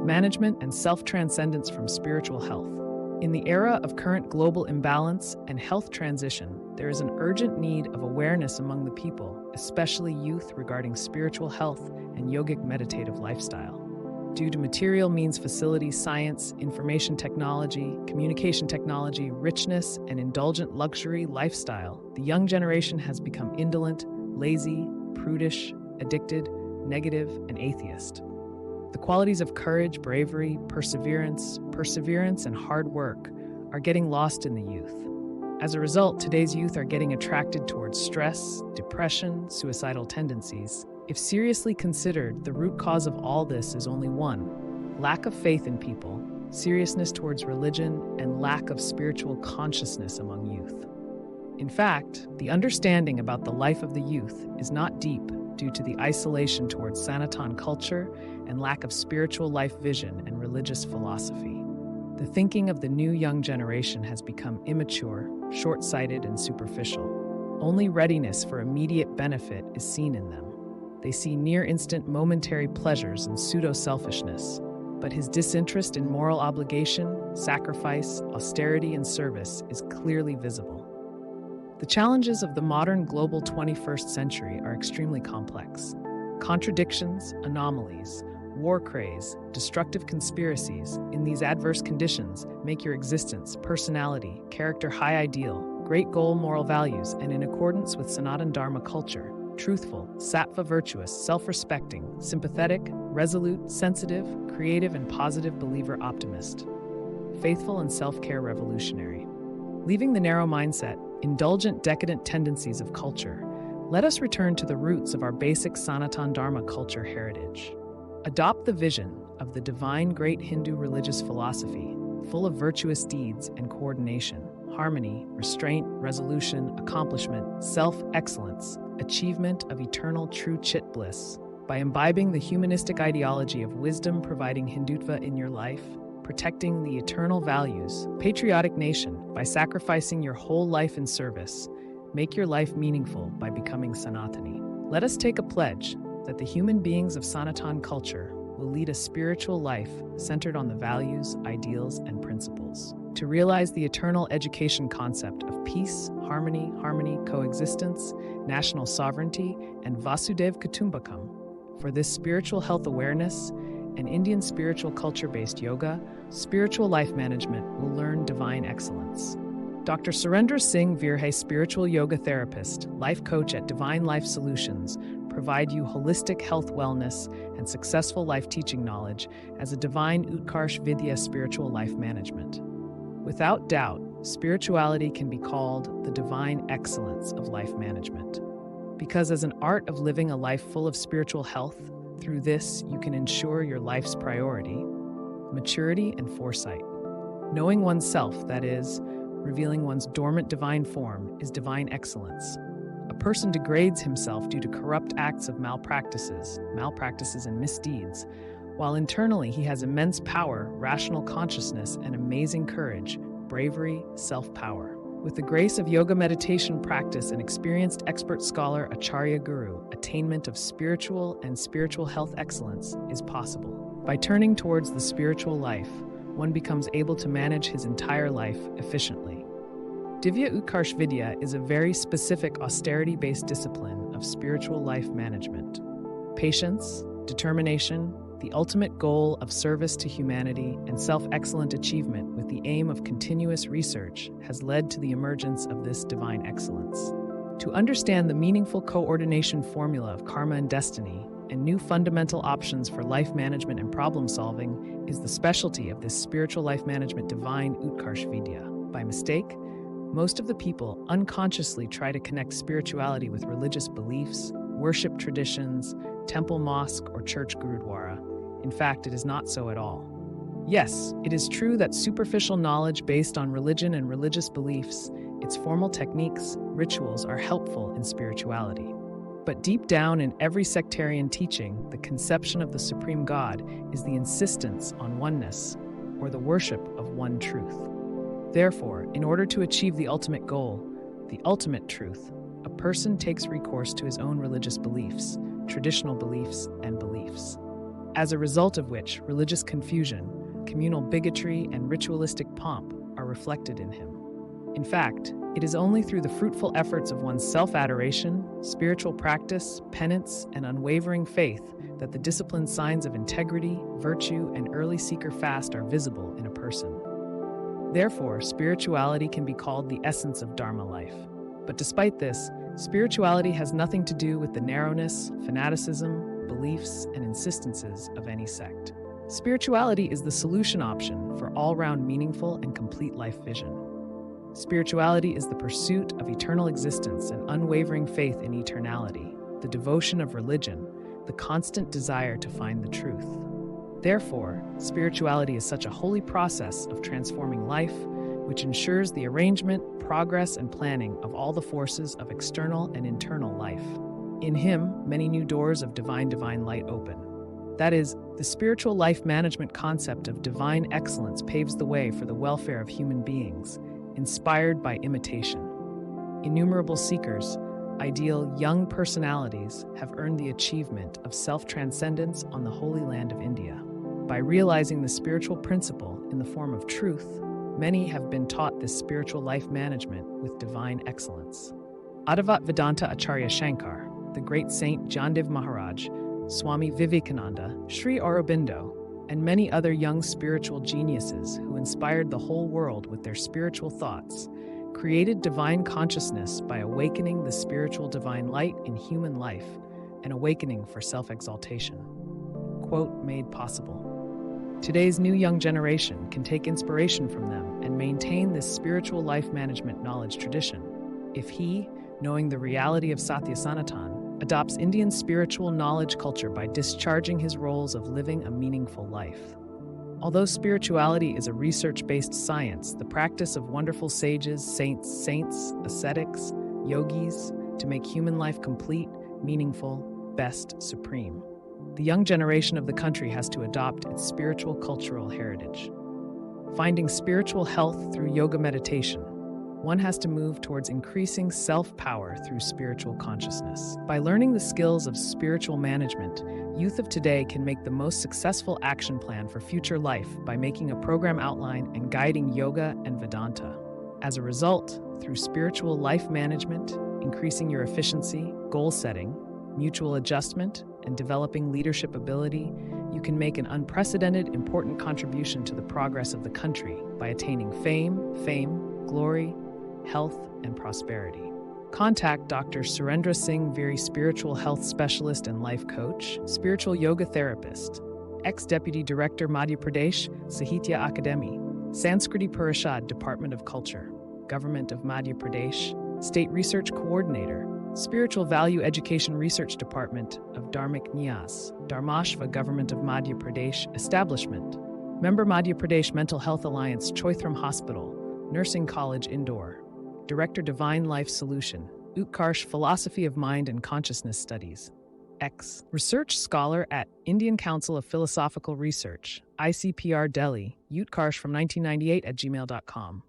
management, and self-transcendence from spiritual health. In the era of current global imbalance and health transition, there is an urgent need of awareness among the people, especially youth, regarding spiritual health and yogic meditative lifestyle. Due to material means, facilities, science, information technology, communication technology, richness, and indulgent luxury lifestyle, the young generation has become indolent, lazy, prudish, addicted, negative, and atheist. The qualities of courage, bravery, perseverance, and hard work are getting lost in the youth. As a result, today's youth are getting attracted towards stress, depression, suicidal tendencies. If seriously considered, the root cause of all this is only one: lack of faith in people, seriousness towards religion, and lack of spiritual consciousness among youth. In fact, the understanding about the life of the youth is not deep due to the isolation towards Sanatan culture and lack of spiritual life vision and religious philosophy. The thinking of the new young generation has become immature, short-sighted, and superficial. Only readiness for immediate benefit is seen in them. They see near-instant momentary pleasures and pseudo-selfishness, but his disinterest in moral obligation, sacrifice, austerity, and service is clearly visible. The challenges of the modern global 21st century are extremely complex. Contradictions, anomalies, war craze, destructive conspiracies in these adverse conditions make your existence, personality, character high ideal, great goal moral values, and in accordance with Sanatan Dharma culture, truthful, sattva virtuous, self-respecting, sympathetic, resolute, sensitive, creative, and positive believer optimist, faithful and self-care revolutionary. Leaving the narrow mindset, indulgent, decadent tendencies of culture, let us return to the roots of our basic Sanatan Dharma culture heritage. Adopt the vision of the divine great Hindu religious philosophy, full of virtuous deeds and coordination, harmony, restraint, resolution, accomplishment, self-excellence, achievement of eternal true chit bliss. By imbibing the humanistic ideology of wisdom, providing Hindutva in your life, protecting the eternal values, patriotic nation, by sacrificing your whole life in service, make your life meaningful by becoming Sanatani. Let us take a pledge that the human beings of Sanatan culture will lead a spiritual life centered on the values, ideals, and principles. To realize the eternal education concept of peace, harmony, coexistence, national sovereignty, and Vasudev Kutumbakam. For this spiritual health awareness and Indian spiritual culture-based yoga, spiritual life management will learn divine excellence. Dr. Surendra Singh Virhe, spiritual yoga therapist, life coach at Divine Life Solutions, provide you holistic health, wellness, and successful life teaching knowledge as a divine Utkarsh Vidya spiritual life management. Without doubt, spirituality can be called the divine excellence of life management. Because as an art of living a life full of spiritual health, through this you can ensure your life's priority, maturity, and foresight. Knowing oneself, that is, revealing one's dormant divine form, is divine excellence. A person degrades himself due to corrupt acts of malpractices and misdeeds, while internally he has immense power, rational consciousness, and amazing courage, bravery, self-power. With the grace of yoga meditation practice and experienced expert scholar Acharya Guru, attainment of spiritual and spiritual health excellence is possible. By turning towards the spiritual life, one becomes able to manage his entire life efficiently. Divya Utkarsh Vidya is a very specific austerity-based discipline of spiritual life management. Patience, determination, the ultimate goal of service to humanity, and self-excellent achievement with the aim of continuous research has led to the emergence of this divine excellence. To understand the meaningful coordination formula of karma and destiny and new fundamental options for life management and problem solving is the specialty of this spiritual life management divine Utkarsh Vidya. By mistake, most of the people unconsciously try to connect spirituality with religious beliefs, worship traditions, temple, mosque, or church gurudwara. In fact, it is not so at all. Yes, it is true that superficial knowledge based on religion and religious beliefs, its formal techniques, rituals are helpful in spirituality. But deep down in every sectarian teaching, the conception of the Supreme God is the insistence on oneness, or the worship of one truth. Therefore, in order to achieve the ultimate goal, the ultimate truth, a person takes recourse to his own religious beliefs, traditional beliefs, and beliefs. as a result of which religious confusion, communal bigotry, and ritualistic pomp are reflected in him. In fact, it is only through the fruitful efforts of one's self-adoration, spiritual practice, penance, and unwavering faith that the disciplined signs of integrity, virtue, and early seeker fast are visible in a person. Therefore, spirituality can be called the essence of Dharma life. But despite this, spirituality has nothing to do with the narrowness, fanaticism, beliefs, and insistences of any sect. Spirituality is the solution option for all-round meaningful and complete life vision. Spirituality is the pursuit of eternal existence and unwavering faith in eternality, the devotion of religion, the constant desire to find the truth. Therefore, spirituality is such a holy process of transforming life, which ensures the arrangement, progress, and planning of all the forces of external and internal life. In him, many new doors of divine light open. That is, the spiritual life management concept of divine excellence paves the way for the welfare of human beings, inspired by imitation. Innumerable seekers, ideal young personalities, have earned the achievement of self-transcendence on the Holy Land of India. By realizing the spiritual principle in the form of truth, many have been taught this spiritual life management with divine excellence. Advaita Vedanta Acharya Shankar, the great saint Jandev Maharaj, Swami Vivekananda, Sri Aurobindo, and many other young spiritual geniuses who inspired the whole world with their spiritual thoughts, created divine consciousness by awakening the spiritual divine light in human life, an awakening for self-exaltation. Quote, made possible. Today's new young generation can take inspiration from them and maintain this spiritual life management knowledge tradition if he, knowing the reality of Satya Sanatan, adopts Indian spiritual knowledge culture by discharging his roles of living a meaningful life. Although spirituality is a research-based science, the practice of wonderful sages, saints, ascetics, yogis, to make human life complete, meaningful, best, supreme. The young generation of the country has to adopt its spiritual cultural heritage. Finding spiritual health through yoga meditation, one has to move towards increasing self-power through spiritual consciousness. By learning the skills of spiritual management, youth of today can make the most successful action plan for future life by making a program outline and guiding yoga and Vedanta. As a result, through spiritual life management, increasing your efficiency, goal setting, mutual adjustment, and developing leadership ability, you can make an unprecedented, important contribution to the progress of the country by attaining fame, glory, health, and prosperity. Contact Dr. Surendra Singh Viri, spiritual health specialist and life coach, spiritual yoga therapist, ex-deputy director Madhya Pradesh Sahitya Akademi, Sanskriti Parishad Department of Culture, Government of Madhya Pradesh, State Research Coordinator, Spiritual Value Education Research Department of Dharmic Nyas, Dharmashva Government of Madhya Pradesh Establishment, Member Madhya Pradesh Mental Health Alliance Choithram Hospital, Nursing College Indore, Director Divine Life Solution, Utkarsh Philosophy of Mind and Consciousness Studies, X. Research Scholar at Indian Council of Philosophical Research, ICPR Delhi, Utkarsh from 1998 @gmail.com.